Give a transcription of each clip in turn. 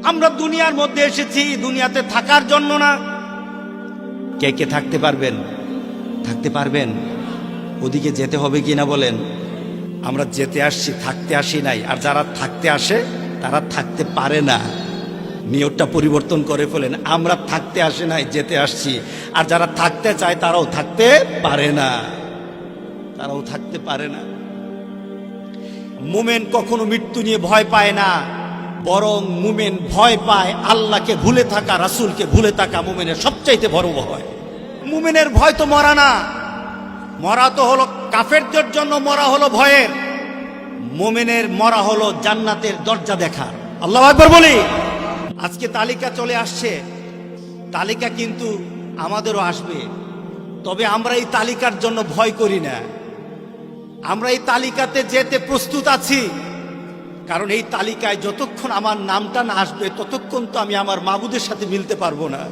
আমরা দুনিয়ার মধ্যে এসেছি দুনিয়াতে থাকার জন্য না। কে কে থাকতে পারবেন? থাকতে পারবেন? ওদিকে যেতে হবে কিনা বলেন? আমরা যেতে আসছি, থাকতে আসি নাই। আর যারা থাকতে আসে তারা থাকতে পারে না। নিয়তটা পরিবর্তন করে ফেলেন। আমরা থাকতে আসি নাই, যেতে আসছি। আর যারা থাকতে চায় তারাও থাকতে পারে না, তারাও থাকতে পারে না। মুমিন কখনো মৃত্যু নিয়ে ভয় পায় না, বরং মুমিন ভয় পায় আল্লাহকে ভুলে থাকা, রাসূলকে ভুলে থাকা মুমিনের সবচাইতে বড় ভয়। মুমিনের ভয় তো মরা না, মরা তো হলো কাফেরদের জন্য, মরা হলো ভয়ের। মুমিনের মরা হলো জান্নাতের দরজা দেখার। আল্লাহু আকবার বলি। আজকে তালিকা চলে আসছে, তালিকা কিন্তু আমাদেরও আসবে। তবে আমরা এই তালিকার জন্য ভয় করি না, আমরা এই তালিকাতে যেতে প্রস্তুত আছি। কারণ এই তালিকায় যতক্ষণ আমার নামটা না আসবে ততক্ষণ তো আমি আমার মাবুদের সাথে মিলতে পারবো না।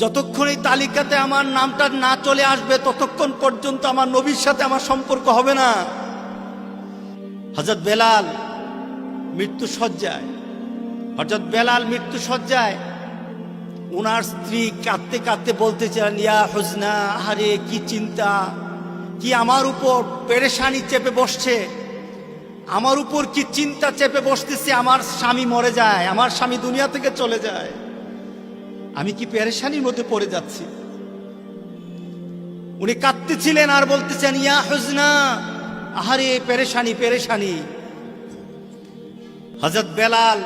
যতক্ষণ এই তালিকাতে আমার নামটা না চলে আসবে ততক্ষণ পর্যন্ত আমার নবীর সাথে আমার সম্পর্ক হবে না। হযরত বেলাল মৃত্যু শয্যায়, হযরত বেলাল মৃত্যু শয্যায়, ওনার স্ত্রী কাঁদতে কাঁদতে বলতেছিলেন, ইয়া হুজনা, আরে কি চিন্তা, কি আমার উপর পেরেশানি চেপে বসছে, আমার উপর কি চিন্তা চেপে বসতেছে। আমার স্বামী মরে যায়, আমার স্বামী দুনিয়া থেকে চলে যায়, আমি কি পেরেশানির মধ্যে পড়ে যাচ্ছি। উনি কাঁদতেছিলেন আর বলতেছেন, ইয়া হুজনা, আহারে পেরেশানি পেরেশানি। হযরত বেলাল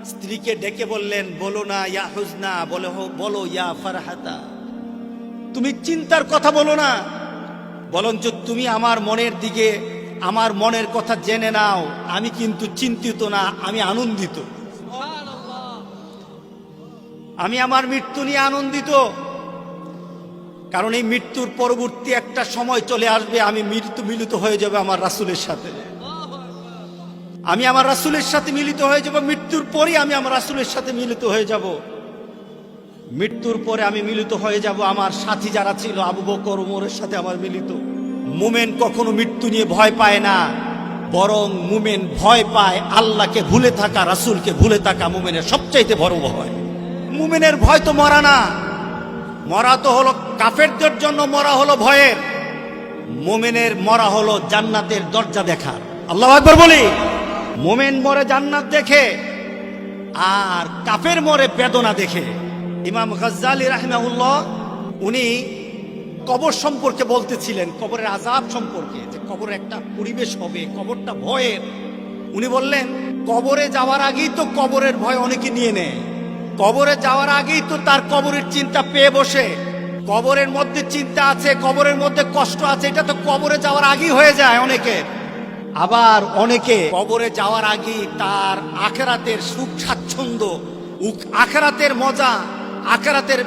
স্ত্রীকে ডেকে বললেন, বলো না ইয়া হুজনা, বলো ইয়া ফারহাতা, তুমি চিন্তার কথা বলো না, বরঞ্চ তুমি আমার মনের দিকে, আমার মনের কথা জেনে নাও। আমি কিন্তু চিন্তিত না, আমি আনন্দিত। আমি আমার মৃত্যু নিয়ে আনন্দিত। কারণ এই মৃত্যুর পরবর্তী একটা সময় চলে আসবে, আমি মিলিত হয়ে যাবে আমার রাসূলের সাথে। আমি আমার রাসূলের সাথে মিলিত হয়ে যাব। মৃত্যুর পরে আমি আমার রাসূলের সাথে মিলিত হয়ে যাব। মৃত্যুর পরে আমি মিলিত হয়ে যাব আমার সাথী যারা ছিল, আবু বকর, ওমরের সাথে আমার মিলিত। মুমিন কখনো মৃত্যু নিয়ে ভয় পায় না, বরং মুমিন ভয় পায় আল্লাহকে ভুলে থাকা, রাসূলকে ভুলে থাকা মুমিনের সবচাইতে বড় ভয়। মুমিনের ভয় তো মরা না, মরা তো হলো কাফেরদের জন্য, মরা হলো ভয়ের। মুমিনের মরা হলো জান্নাতের দরজা দেখার। আল্লাহু আকবার বলি। মুমিন মরে জান্নাত দেখে, আর কাফের মরে বেদনা দেখে। ইমাম গাজ্জালী রাহিমাহুল্লাহ উনি কবর সম্পর্কে বলতেছিলেন, কবরের আযাব সম্পর্কে, যে কবরে একটা পরিবেশ হবে, কবরটা ভয়ের। উনি বললেন, কবরে যাওয়ার আগেই তো কবরের ভয় অনেকে নিয়ে নেয়, কবরে যাওয়ার আগেই তো তার কবরের চিন্তা পেয়ে বসে। কবরের মধ্যে চিন্তা আছে, কবরের মধ্যে কষ্ট আছে, এটা তো কবরে যাওয়ার আগেই হয়ে যায় অনেকের। আবার অনেকে কবরে যাওয়ার আগেই তার আখিরাতের সুখ স্বাচ্ছন্দ্য, আখিরাতের মজা, আখিরাতের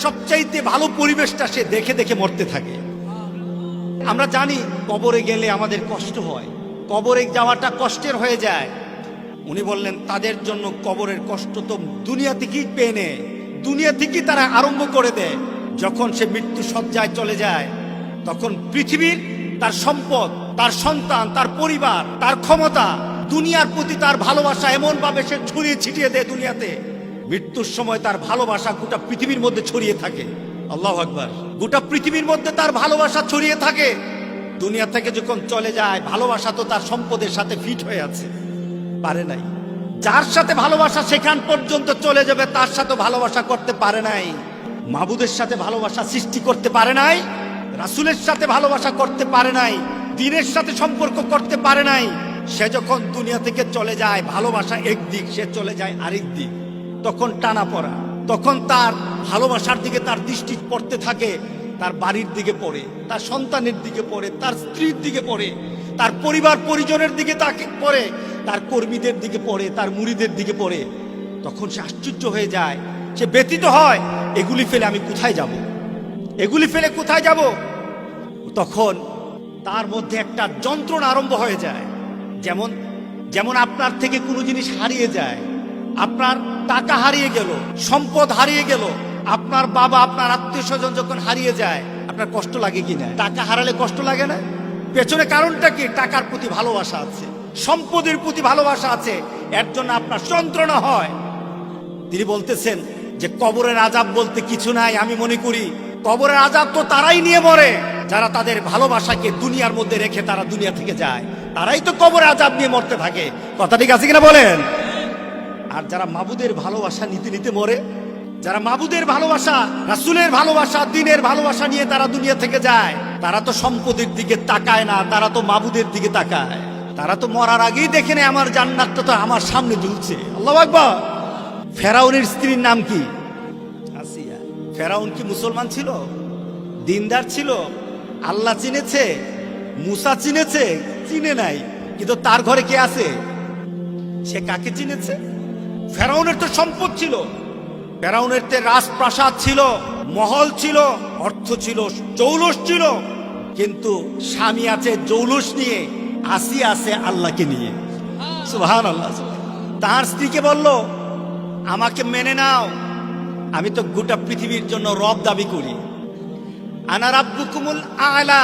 সবচাইতে ভালো পরিবেশটা সে দেখে দেখে মরতে থাকে। আমরা জানি কবরে গেলে আমাদের কষ্ট হয়, কবরে যাওয়াটা কষ্টের হয়ে যায়। উনি বললেন, তাদের জন্য কবরের কষ্ট তো দুনিয়া থেকেই পেয়ে নেয়, দুনিয়া থেকেই তারা আরম্ভ করে দেয়। যখন সে মৃত্যু শয্যায় চলে যায়, তখন পৃথিবীর, তার সম্পদ, তার সন্তান, তার পরিবার, তার ক্ষমতা, দুনিয়ার প্রতি তার ভালোবাসা এমন ভাবে সে ছড়িয়ে ছিটিয়ে দেয় দুনিয়াতে। মৃত্যুর সময় তার ভালোবাসা গোটা পৃথিবীর মধ্যে ছড়িয়ে থাকে। আল্লাহু আকবার। গোটা পৃথিবীর মধ্যে তার ভালোবাসা ছড়িয়ে থাকে। দুনিয়া থেকে যখন চলে যায়, ভালোবাসা তো তার সম্পদের সাথে ফিট হয়ে আছে, পারে নাই। যার সাথে ভালোবাসা সেখান পর্যন্ত চলে যাবে, তার সাথে ভালোবাসা করতে পারে নাই। মাবুদের সাথে ভালোবাসা সৃষ্টি করতে পারে নাই, রাসূলের সাথে ভালোবাসা করতে পারে নাই, দ্বীনের সাথে সম্পর্ক করতে পারে নাই। সে যখন দুনিয়া থেকে চলে যায়, ভালোবাসা একদিক, সে চলে যায় আরেক দিক, তখন টানা পড়া, তখন তার ভালোবাসার দিকে তার দৃষ্টি পড়তে থাকে, তার বাড়ির দিকে পড়ে, তার সন্তানের দিকে পড়ে, তার স্ত্রীর দিকে পড়ে, তার পরিবার পরিজনের দিকে তাকে পড়ে, তার কর্মীদের দিকে পড়ে, তার মুরিদের দিকে পড়ে। তখন সে আশ্চর্য হয়ে যায়, সে ব্যথিত হয়, এগুলি ফেলে আমি কোথায় যাব, এগুলি ফেলে কোথায় যাব। তখন তার মধ্যে একটা যন্ত্রণা আরম্ভ হয়ে যায়। যেমন যেমন আপনার থেকে কোনো জিনিস হারিয়ে যায়, আপনার টাকা হারিয়ে গেল, সম্পদ হারিয়ে গেল, আপনার বাবা, আপনার আত্মীয় স্বজন যখন হারিয়ে যায়, আপনার কষ্ট লাগে কিনা? টাকা হারালে কষ্ট লাগে না? পেছনে কারণটা কি? টাকার প্রতি ভালোবাসা আছে, সম্পদের প্রতি ভালোবাসা আছে। এর জন্য আপনার যন্ত্রণা হয়। তিনি বলতেছেন যে কবরের আযাব বলতে কিছু নাই। আমি মনে করি কবরের আযাব তো তারাই নিয়ে মরে যারা তাদের ভালোবাসাকে দুনিয়ার মধ্যে রেখে তারা দুনিয়া থেকে যায়, তারাই তো কবরের আযাব নিয়ে মরতে থাকে। কথা ঠিক আছে কিনা বলেন? আর যারা মাবুদের ভালোবাসা নিতে নিতে মরে, যারা মাবুদের ভালোবাসা, রাসূলের ভালোবাসা, দ্বীনের ভালোবাসা নিয়ে তারা দুনিয়া থেকে যায়, তারা তো সম্পদের দিকে তাকায় না, তারা তো মাবুদের দিকে তাকায়। তারা তো মরার আগেই দেখে নেয় আমার জান্নাতটা তো আমার সামনে ঝুলছে। আল্লাহু আকবার। ফেরাউনের স্ত্রীর নাম কি? আসিয়া। ফেরাউন কি মুসলমান ছিল? দিনদার ছিল? আল্লাহ চিনেছে? মুসা চিনেছে? চিনে নাই। কিন্তু তার ঘরে কে আছে? সে কাকে চিনেছে? ফেরাউনের তো সম্পদ ছিল, ফেরাউনের তো রাজপ্রাসাদ ছিল, মহল ছিল, অর্থ ছিল, জৌলুস ছিল, কিন্তু স্বামী আছে জৌলুস নিয়ে, আসিয়া আছে আল্লাহকে নিয়ে। সুবহানাল্লাহ। তার স্ত্রীকে বলল আমাকে মেনে নাও, আমি তো গোটা পৃথিবীর জন্য রব দাবি করি। আনা রাব্বুকুমুল আ'লা,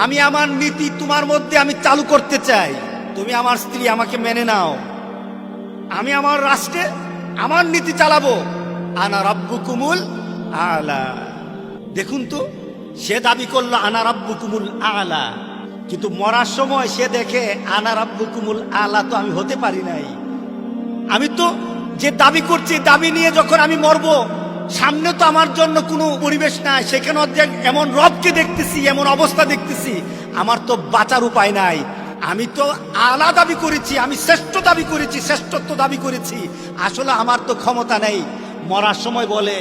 আমি আমার নীতি তোমার মধ্যে আমি চালু করতে চাই, তুমি আমার স্ত্রী আমাকে মেনে নাও, আমি আমার রাষ্ট্রে আমার নীতি চালাবো। আনা রাব্বুকুমুল আ'লা। দেখুন তো, সে দাবি করলো আনা রাব্বুকুমুল আ'লা, কিন্তু মরার সময় সে দেখে আনা রাব্বুকুমুল আ'লা তো আমি হতে পারি নাই। আমি তো যে দাবি করছি, দাবি নিয়ে যখন আমি মরবো, সামনে তো আমার জন্য কোনো পরিবেশ নাই, সেখানে এমন রবকে দেখতেছি, এমন অবস্থা দেখতেছি, আমার তো বাঁচার উপায় নাই। আমি তো আলা দাবি করেছি, আমি শ্রেষ্ঠ দাবি করেছি, শ্রেষ্ঠত্ব দাবি করেছি, আসলে আমার তো ক্ষমতা নেই। মরার সময় বলে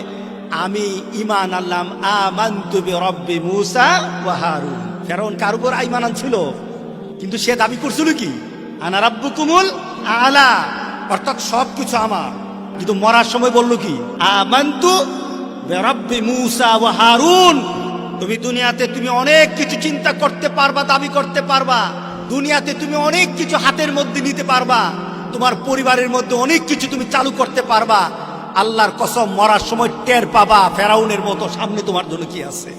আমি ঈমান আনলাম, আমানতু বিরব্বি মূসা ওয়া হারুন। ফেরাউন কার উপর ঈমান আনছিল? কিন্তু সে দাবি করছিল কি? আনা রাব্বুকুমুল আ'লা, অর্থাৎ সবকিছু আমার। কিন্তু মরার সময় বলল কি? আমানতু বিরব্বি মূসা ওয়া হারুন। তুমি দুনিয়াতে তুমি অনেক কিছু চিন্তা করতে পারবা, দাবি করতে পারবা, দুনিয়াতে তুমি অনেক কিছু হাতের মধ্যে নিতে পারবা, তোমার পরিবারের মধ্যে অনেক কিছু তুমি চালু করতে পারবা। আল্লাহর কসম, মরার সময় টের পাবা ফেরাউনের মতো সামনে তোমার জন্য কি আছে।